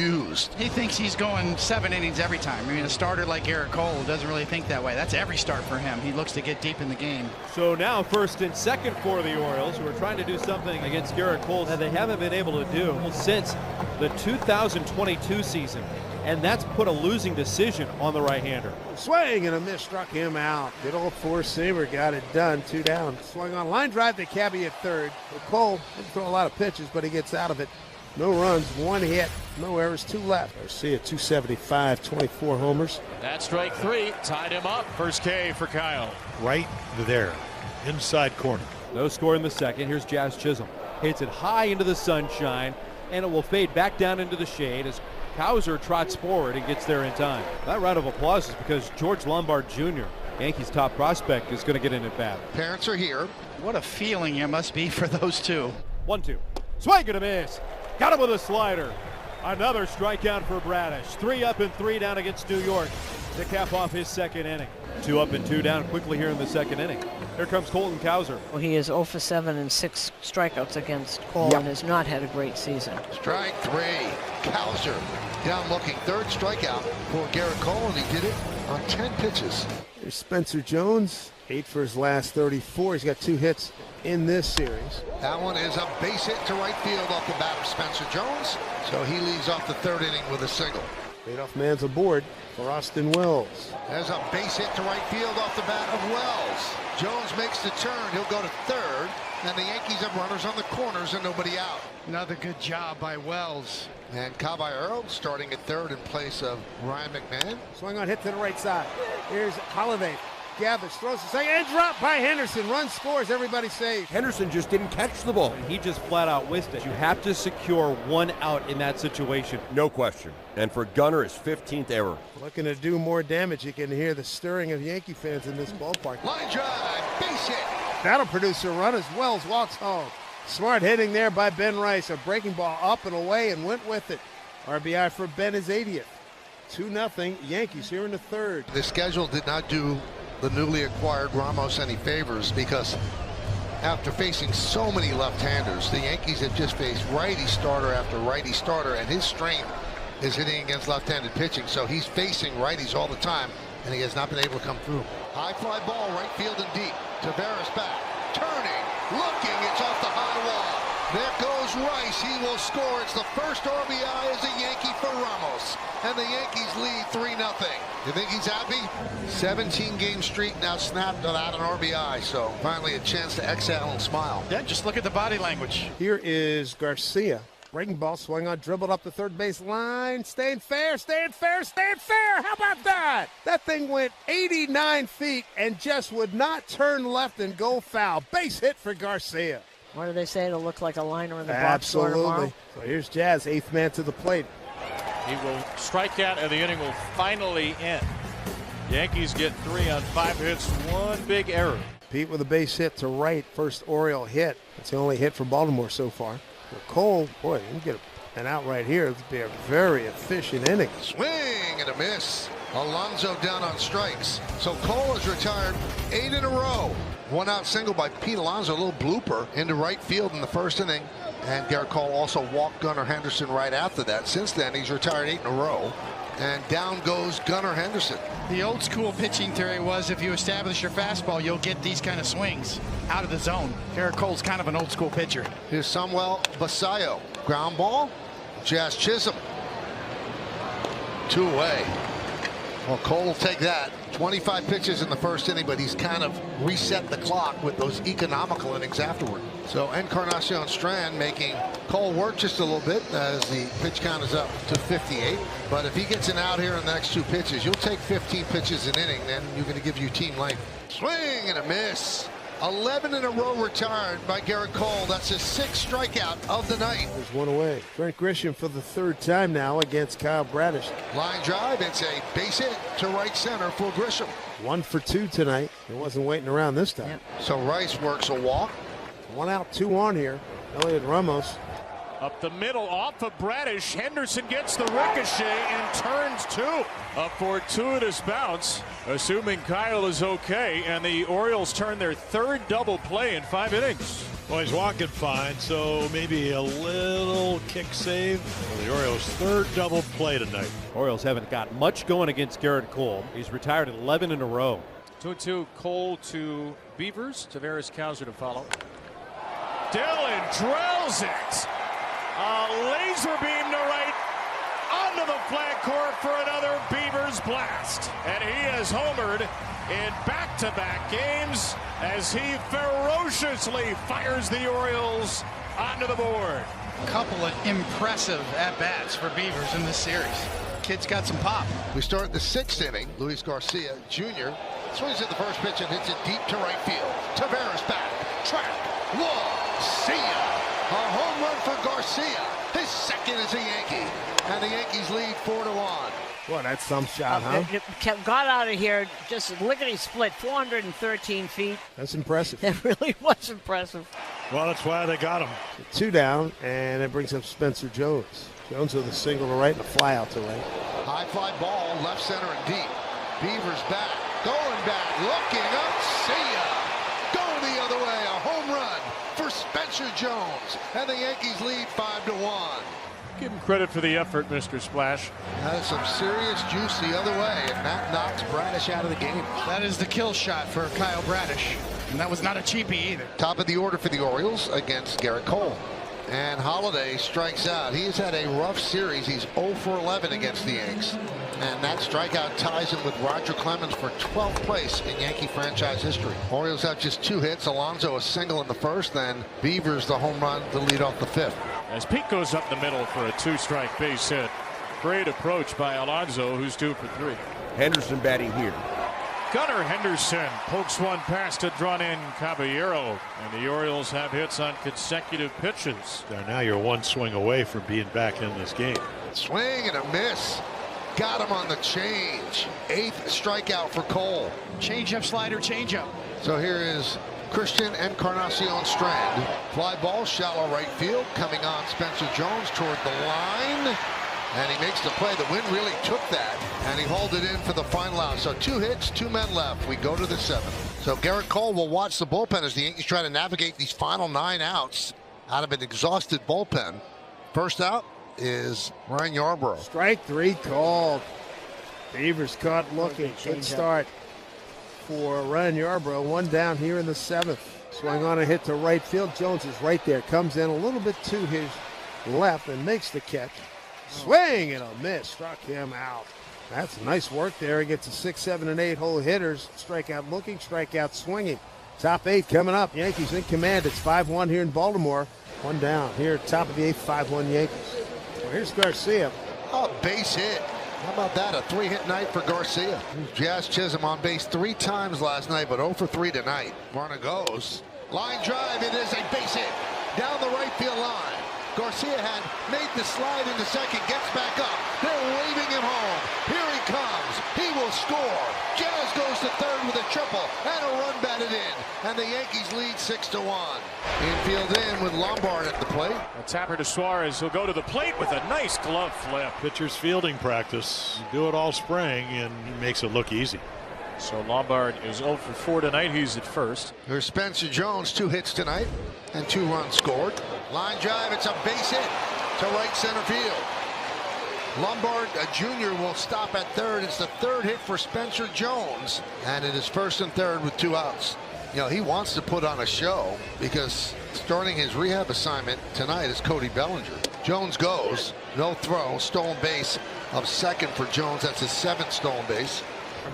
used. He thinks he's going 7 innings every time. I mean, a starter like Garrett Cole doesn't really think that way. That's every start for him. He looks to get deep in the game. So now first and second for the Orioles, who are trying to do something against Garrett Cole that they haven't been able to do since the 2022 season. And that's put a losing decision on the right-hander. Swing and a miss struck him out. Good old four-seamer got it done. 2 down. Swung on line drive to Cabby at third. Cole didn't throw a lot of pitches, but he gets out of it. No runs, 1 hit, no errors, 2 left. Garcia 275, 24 homers. That's strike 3, tied him up. First K for Kyle. Right there, inside corner. No score in the second. Here's Jazz Chisholm. Hits it high into the sunshine, and it will fade back down into the shade as Cowser trots forward and gets there in time. That round of applause is because George Lombard Jr., Yankees' top prospect, is going to get in at bat. Parents are here. What a feeling it must be for those two. 1-2. Swing and a miss. Got him with a slider. Another strikeout for Bradish. 3 up and 3 down against New York to cap off his second inning. 2 up and 2 down quickly here in the second inning. Here comes Colton Cowser. Well, he is 0 for 7 and 6 strikeouts against Cole and has not had a great season. Strike 3. Cowser down looking. 3rd strikeout for Garrett Cole, and he did it on 10 pitches. Here's Spencer Jones, 8 for his last 34. He's got 2 hits in this series. That one is a base hit to right field off the bat of Spencer Jones. So he leads off the 3rd inning with a single. Leadoff man's aboard for Austin Wells. There's a base hit to right field off the bat of Wells. Jones makes the turn. He'll go to 3rd. And the Yankees have runners on the corners and nobody out. Another good job by Wells. And Caballero starting at 3rd in place of Ryan McMahon. Swung on hit to the right side. Here's Holiday. Gathers, throws the second, and dropped by Henderson. Run scores, everybody safe. Henderson just didn't catch the ball. He just flat out whiffed it. You have to secure 1 out in that situation. No question. And for Gunnar, his 15th error. Looking to do more damage. You can hear the stirring of Yankee fans in this ballpark. Line drive, base hit. That'll produce a run as Wells walks home. Smart hitting there by Ben Rice. A breaking ball up and away and went with it. RBI for Ben is 80th. 2-0 Yankees here in the 3rd. The schedule did not do the newly acquired Ramos any favors because after facing so many left-handers, the Yankees have just faced righty starter after righty starter, and his strength is hitting against left-handed pitching, so he's facing righties all the time, and he has not been able to come through. High fly ball, right field and deep. Tavares back, turning, looking, it's off the high wall. There goes Rice, he will score. It's the first RBI as a Yankee for Ramos, and the Yankees lead 3-0. You think he's happy? 17-game streak now snapped without an RBI, so finally a chance to exhale and smile. Yeah, just look at the body language. Here is Garcia. Breaking ball, swung on, dribbled up the 3rd base line. Staying fair, staying fair, staying fair. How about that? That thing went 89 feet and just would not turn left and go foul. Base hit for Garcia. What do they say? It'll look like a liner in the box score tomorrow. Absolutely. So here's Jazz, 8th man to the plate. He will strike out and the inning will finally end. Yankees get 3 on 5 hits, 1 big error. Pete with a base hit to right, first Oriole hit. It's the only hit for Baltimore so far. For Cole, boy, you can get an out right here. It'll be a very efficient inning. Swing and a miss. Alonso down on strikes. So Cole has retired 8 in a row. 1 out single by Pete Alonso, a little blooper into right field in the 1st inning. And Garrett Cole also walked Gunnar Henderson right after that. Since then, he's retired 8 in a row. And down goes Gunnar Henderson. The old school pitching theory was if you establish your fastball, you'll get these kind of swings out of the zone. Garrett Cole's kind of an old school pitcher. Here's Samuel Basayo. Ground ball. Jazz Chisholm. 2 away. Well, Cole will take that. 25 pitches in the 1st inning, but he's kind of reset the clock with those economical innings afterward. So Encarnacion Strand making Cole work just a little bit as the pitch count is up to 58. But if he gets an out here in the next 2 pitches, you'll take 15 pitches an inning, then you're going to give your team life. Swing and a miss. 11 in a row retired by Garrett Cole. That's his 6th strikeout of the night. There's 1 away. Trent Grisham for the 3rd time now against Kyle Bradish. Line drive. It's a base hit to right center for Grisham. 1 for 2 tonight. He wasn't waiting around this time. So Rice works a walk. 1 out, 2 on here. Elliot Ramos. Up the middle, off of Bradish. Henderson gets the ricochet and turns two. A fortuitous bounce, assuming Kyle is okay, and the Orioles turn their third double play in 5 innings. Well, he's walking fine, so maybe a little kick save for the Orioles' third double play tonight. Orioles haven't got much going against Garrett Cole. He's retired 11 in a row. 2-2 Cole to Beavers. Tavares Cowser to follow. Dillon drills it. A laser beam to right onto the flag court for another Beavers blast. And he has homered in back-to-back games as he ferociously fires the Orioles onto the board. A couple of impressive at-bats for Beavers in this series. Kid's got some pop. We start the 6th inning. Luis Garcia Jr. swings at the first pitch and hits it deep to right field. Tavares back. Track. Whoa. See ya. A home run for Garcia. His second as a Yankee. And the Yankees lead 4-1. Boy, that's some shot, huh? It got out of here just lickety split, 413 feet. That's impressive. It really was impressive. Well, that's why they got him. 2 down, and it brings up Spencer Jones. Jones with a single to right and a fly out to right. High fly ball, left center and deep. Beavers back, going back, looking up, see ya. Going the other way, a home run for Spencer Jones. And the Yankees lead 5-1. Give him credit for the effort, Mr. Splash. That is some serious juice the other way, and that knocks Bradish out of the game. That is the kill shot for Kyle Bradish. And that was not a cheapie either. Top of the order for the Orioles against Garrett Cole. And Holiday strikes out. He has had a rough series. He's 0 for 11 against the Yanks. And that strikeout ties him with Roger Clemens for 12th place in Yankee franchise history. Orioles have just 2 hits. Alonso a single in the first, then Beavers the home run to lead off the 5th. As Pete goes up the middle for a 2-strike base hit. Great approach by Alonso, who's 2 for 3. Henderson batting here. Gunnar Henderson pokes one past a drawn-in Caballero, and the Orioles have hits on consecutive pitches. So now you're 1 swing away from being back in this game. Swing and a miss. Got him on the change. 8th strikeout for Cole. Change-up, slider, change-up. So here is Christian Encarnacion Strand. Fly ball, shallow right field. Coming on Spencer Jones toward the line. And he makes the play. The wind really took that. And he hauled it in for the final out. So 2 hits, 2 men left. We go to the 7th. So Garrett Cole will watch the bullpen as the Yankees try to navigate these final 9 outs out of an exhausted bullpen. First out is Ryan Yarbrough. Strike 3 called. Beavers caught looking. Good start for Ryan Yarbrough. 1 down here in the 7th. Swing on a hit to right field. Jones is right there. Comes in a little bit to his left and makes the catch. Swing and a miss. Struck him out. That's nice work there. He gets a 6, 7, and 8 hole hitters. Strikeout looking, strikeout swinging. Top 8 coming up. Yankees in command. It's 5-1 here in Baltimore. 1 down here, top of the 8th, 5-1 Yankees. Well, here's Garcia. Oh, base hit. How about that? A 3-hit night for Garcia. Jazz Chisholm on base 3 times last night, but 0 for 3 tonight. Varner goes. Line drive. It is a base hit down the right field line. Garcia had made the slide into second, gets back up. They're waving him home. Here he comes. He will score. Jazz goes to third with a triple and a run batted in. And the Yankees lead 6-1. Infield in with Lombard at the plate. A tapper to Suarez. He'll go to the plate with a nice glove flip. Pitcher's fielding practice. You do it all spring, and he makes it look easy. So Lombard is 0 for 4 tonight. He's at first. Here's Spencer Jones, 2 hits tonight and 2 runs scored. Line drive, it's a base hit to right center field. Lombard Jr. will stop at third. It's the 3rd hit for Spencer Jones, and it is 1st and 3rd with 2 outs. You know, he wants to put on a show because starting his rehab assignment tonight is Cody Bellinger. Jones goes, no throw, stolen base of 2nd for Jones. That's his 7th stolen base.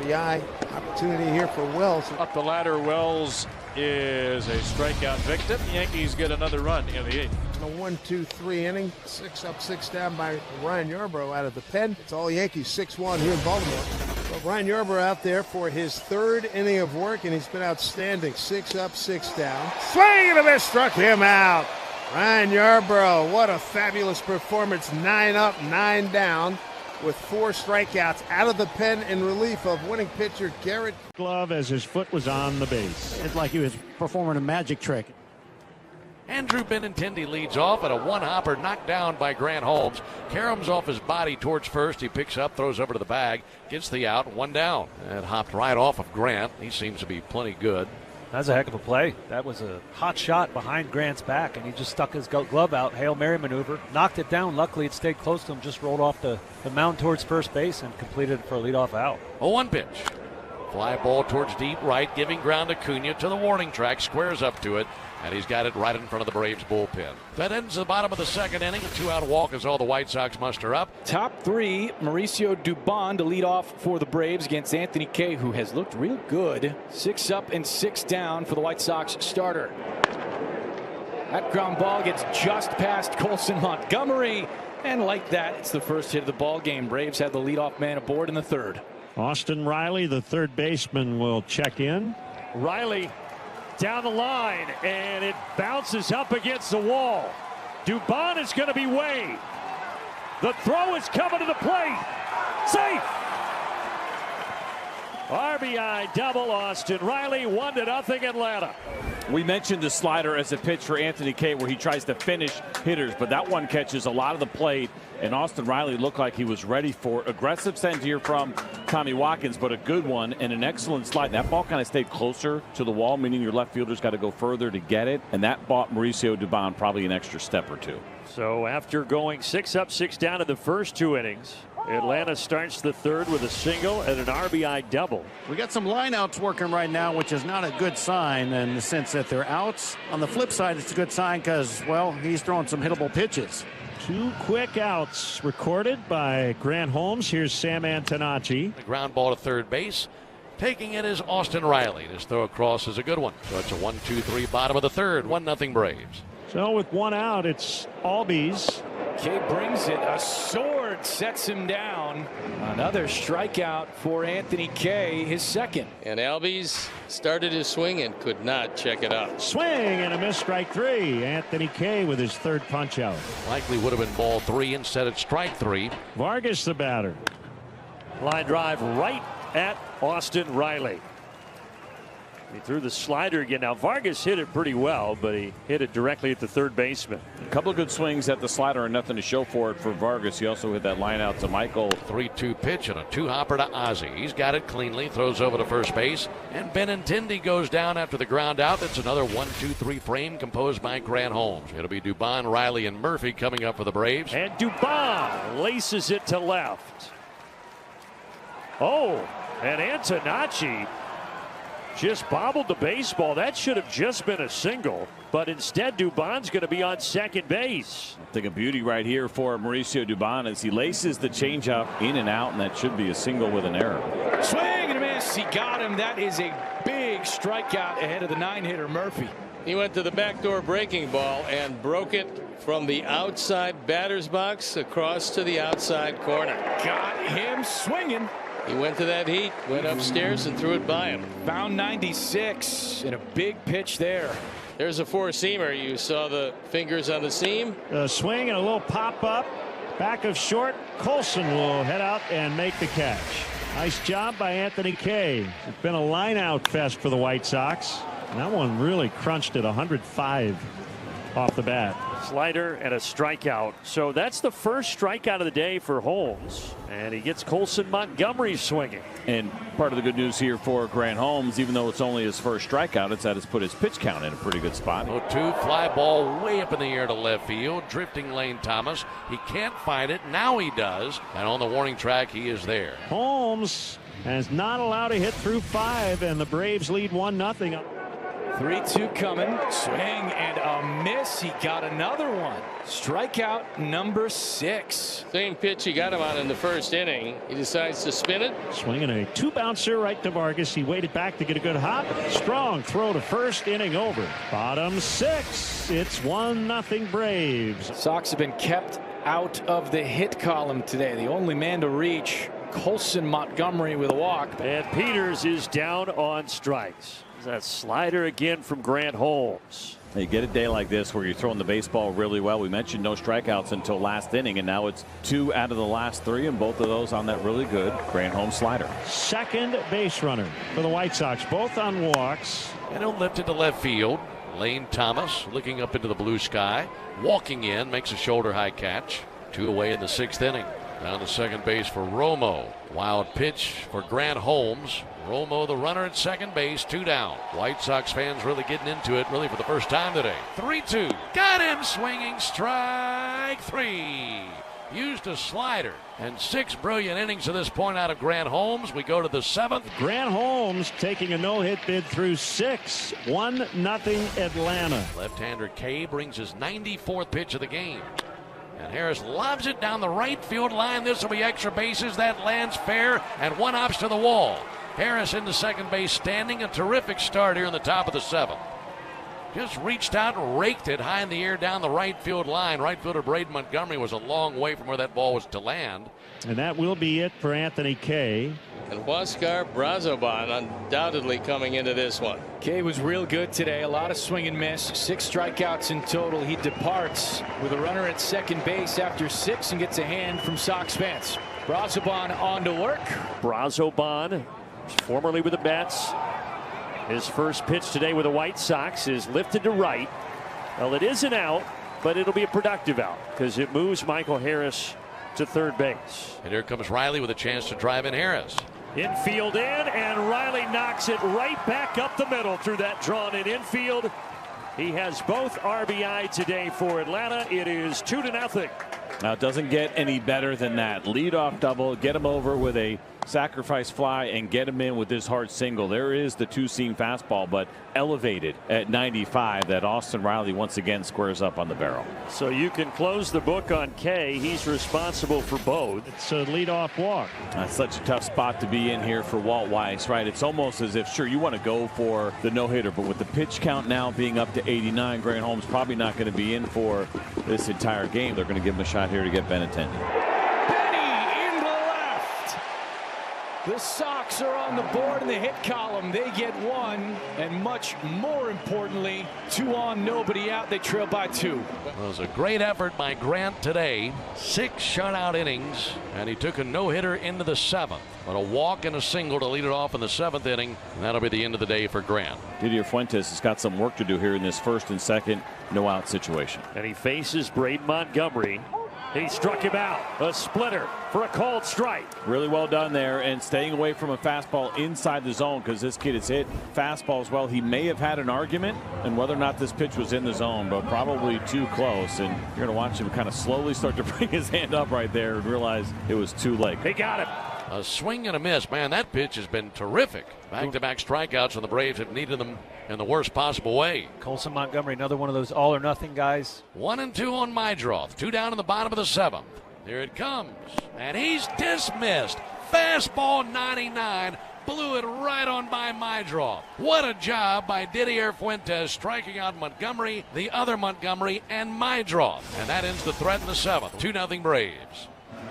RBI opportunity here for Wells. Up the ladder, Wells is a strikeout victim. The Yankees get another run in the 8th. A 1-2-3 inning, 6 up, 6 down by Ryan Yarbrough out of the pen. It's all Yankees, 6-1 here in Baltimore. But Ryan Yarbrough out there for his 3rd inning of work, and he's been outstanding. 6 up, 6 down. Swing and a miss, struck him out. Ryan Yarbrough, what a fabulous performance. 9 up, 9 down, with 4 strikeouts out of the pen in relief of winning pitcher Garrett. Glove as his foot was on the base. It's like he was performing a magic trick. Andrew Benintendi leads off at a one-hopper knocked down by Grant Holmes. Caroms off his body towards first. He picks up, throws over to the bag, gets the out, one down. And hopped right off of Grant. He seems to be plenty good. That's a heck of a play. That was a hot shot behind Grant's back, and he just stuck his glove out, Hail Mary maneuver, knocked it down. Luckily, it stayed close to him, just rolled off the mound towards first base and completed for a leadoff out. 0-1 pitch. Fly ball towards deep right, giving ground to Cunha to the warning track, squares up to it, and he's got it right in front of the Braves bullpen. That ends the bottom of the second inning. A two-out walk is all the White Sox muster up. Top three, Mauricio Dubon to lead off for the Braves against Anthony Kay, who has looked real good. 6 up and 6 down for the White Sox starter. That ground ball gets just past Colson Montgomery, and like that, it's the first hit of the ball game. Braves had the leadoff man aboard in the third. Austin Riley, the third baseman, will check in. Riley down the line, and it bounces up against the wall. Dubon is going to be waved. The throw is coming to the plate. Safe. RBI double, Austin Riley, 1-0 Atlanta. We mentioned the slider as a pitch for Anthony Kay, where he tries to finish hitters, but that one catches a lot of the plate, and Austin Riley looked like he was ready for it. Aggressive send here from Tommy Watkins, but a good one and an excellent slide. That ball kind of stayed closer to the wall, meaning your left fielder's got to go further to get it, and that bought Mauricio Dubon probably an extra step or two. So after going 6 up, 6 down in the first 2 innings, Atlanta starts the third with a single and an RBI double. We got some lineouts working right now, which is not a good sign in the sense that they're outs. On the flip side, it's a good sign because, well, he's throwing some hittable pitches. 2 quick outs recorded by Grant Holmes. Here's Sam Antonacci. The ground ball to third base. Taking it is Austin Riley. His throw across is a good one. So it's a 1-2-3 bottom of the third. 1-0 Braves. So with 1 out, it's Albies. Kay brings it. A sword sets him down. Another strikeout for Anthony Kay, his second. And Albies started his swing and could not check it up. Swing and a miss, strike 3. Anthony Kay with his third punch out. Likely would have been ball 3 instead of strike 3. Vargas the batter. Line drive right at Austin Riley. He threw the slider again. Now Vargas hit it pretty well, but he hit it directly at the third baseman. A couple of good swings at the slider and nothing to show for it for Vargas. He also hit that line out to Michael. 3-2 pitch and a 2-hopper to Ozzie. He's got it cleanly, throws over to first base, and Benintendi goes down after the ground out. That's another 1-2-3 frame composed by Grant Holmes. It'll be Dubon, Riley, and Murphy coming up for the Braves. And Dubon laces it to left. Oh, and Antonacci just bobbled the baseball. That should have just been a single, but instead Dubon's going to be on second base. I think a beauty right here for Mauricio Dubon as he laces the changeup in and out, and that should be a single with an error. Swing and a miss. He got him. That is a big strikeout ahead of the 9-hitter Murphy. He went to the backdoor breaking ball and broke it from the outside batter's box across to the outside corner. Got him swinging. He went to that heat, went upstairs and threw it by him. Found 96 and a big pitch there. There's a four-seamer. You saw the fingers on the seam. A swing and a little pop up. Back of short. Colson will head out and make the catch. Nice job by Anthony Kay. It's been a line-out fest for the White Sox. And that one really crunched at 105 off the bat. Slider and a strikeout. So that's the first strikeout of the day for Holmes. And he gets Colson Montgomery swinging. And part of the good news here for Grant Holmes, even though it's only his first strikeout, it's that it's put his pitch count in a pretty good spot. 0-2 fly ball way up in the air to left field. Drifting Lane Thomas. He can't find it. Now he does. And on the warning track, he is there. Holmes is not allowed to hit through 5, and the Braves lead 1-0. 3-2 coming. Swing and a miss. He got another one. Strikeout number 6. Same pitch he got him on in the first inning. He decides to spin it. Swinging a 2-bouncer right to Vargas. He waited back to get a good hop. Strong throw to first, inning over. Bottom 6. It's 1-0 Braves. Sox have been kept out of the hit column today. The only man to reach, Colson Montgomery with a walk. And Peters is down on strikes. That slider again from Grant Holmes. You get a day like this where you're throwing the baseball really well. We mentioned no strikeouts until last inning, and now it's 2 out of the last 3, and both of those on that really good Grant Holmes slider. Second base runner for the White Sox, both on walks. And he'll lift it to left field. Lane Thomas looking up into the blue sky, walking in, makes a shoulder high catch. 2 away in the 6th inning. Down to second base for Romo. Wild pitch for Grant Holmes. Romo, the runner at second base, 2 down. White Sox fans really getting into it, really for the first time today. 3-2. Got him swinging, strike 3. Used a slider, and 6 brilliant innings to this point out of Grant Holmes. We go to the 7th. Grant Holmes taking a no-hit bid through 6. 1-0 Atlanta. Left-hander Kay brings his 94th pitch of the game. And Harris lobs it down the right field line. This will be extra bases. That lands fair, and 1 hops to the wall. Harris into second base standing. A terrific start here in the top of the 7th. Just reached out and raked it high in the air down the right field line. Right fielder Braden Montgomery was a long way from where that ball was to land. And that will be it for Anthony Kay. And Huáscar Brazoban undoubtedly coming into this one. Kay was real good today. A lot of swing and miss. 6 strikeouts in total. He departs with a runner at second base after 6 and gets a hand from Sox fans. Brazoban on to work. Brazoban, formerly with the Mets. His first pitch today with the White Sox is lifted to right. Well, it is an out, but it'll be a productive out because it moves Michael Harris to third base. And here comes Riley with a chance to drive in Harris. Infield in, and Riley knocks it right back up the middle through that drawn-in infield. He has both RBI today for Atlanta. It is 2-0. Now, it doesn't get any better than that. Leadoff double, get him over with a sacrifice fly, and get him in with this hard single. There is the 2-seam fastball, but elevated at 95 that Austin Riley once again squares up on the barrel. So you can close the book on Kay. He's responsible for both. It's a leadoff walk. That's such a tough spot to be in here for Walt Weiss, right? It's almost as if, sure, you want to go for the no-hitter, but with the pitch count now being up to 89, Grant Holmes probably not going to be in for this entire game. They're going to give him a shot here to get Benintendi. The Sox are on the board in the hit column. They get 1, and much more importantly, 2 on, nobody out. They trail by 2. Well, it was a great effort by Grant today. 6 shutout innings, and he took a no-hitter into the 7th. But a walk and a single to lead it off in the 7th inning, and that'll be the end of the day for Grant. Didier Fuentes has got some work to do here in this 1st and 2nd no-out situation. And he faces Braden Montgomery. He struck him out. A splitter for a called strike. Really well done there, and staying away from a fastball inside the zone because this kid has hit fastballs well. He may have had an argument on whether or not this pitch was in the zone, but probably too close. And you're going to watch him kind of slowly start to bring his hand up right there and realize it was too late. He got him. A swing and a miss. Man, that pitch has been terrific. Back-to-back strikeouts, and the Braves have needed them in the worst possible way. Colson Montgomery, another one of those all-or-nothing guys. 1-2 on Meidroth. 2 down in the bottom of the 7th. Here it comes, and he's dismissed. Fastball 99. Blew it right on by Meidroth. What a job by Didier Fuentes striking out Montgomery, the other Montgomery, and Meidroth. And that ends the threat in the 7th. 2-0 Braves.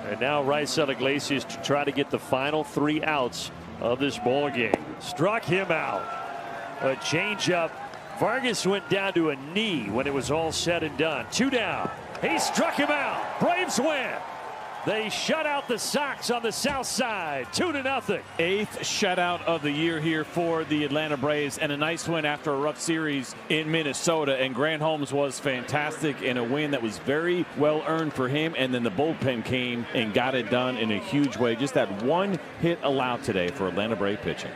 And now Raisel Iglesias to try to get the final 3 outs of this ball game. Struck him out. A changeup. Vargas went down to a knee when it was all said and done. 2 down. He struck him out. Braves win. They shut out the Sox on the south side. 2-0. 8th shutout of the year here for the Atlanta Braves, and a nice win after a rough series in Minnesota. And Grant Holmes was fantastic in a win that was very well earned for him. And then the bullpen came and got it done in a huge way. Just that 1 hit allowed today for Atlanta Brave pitching.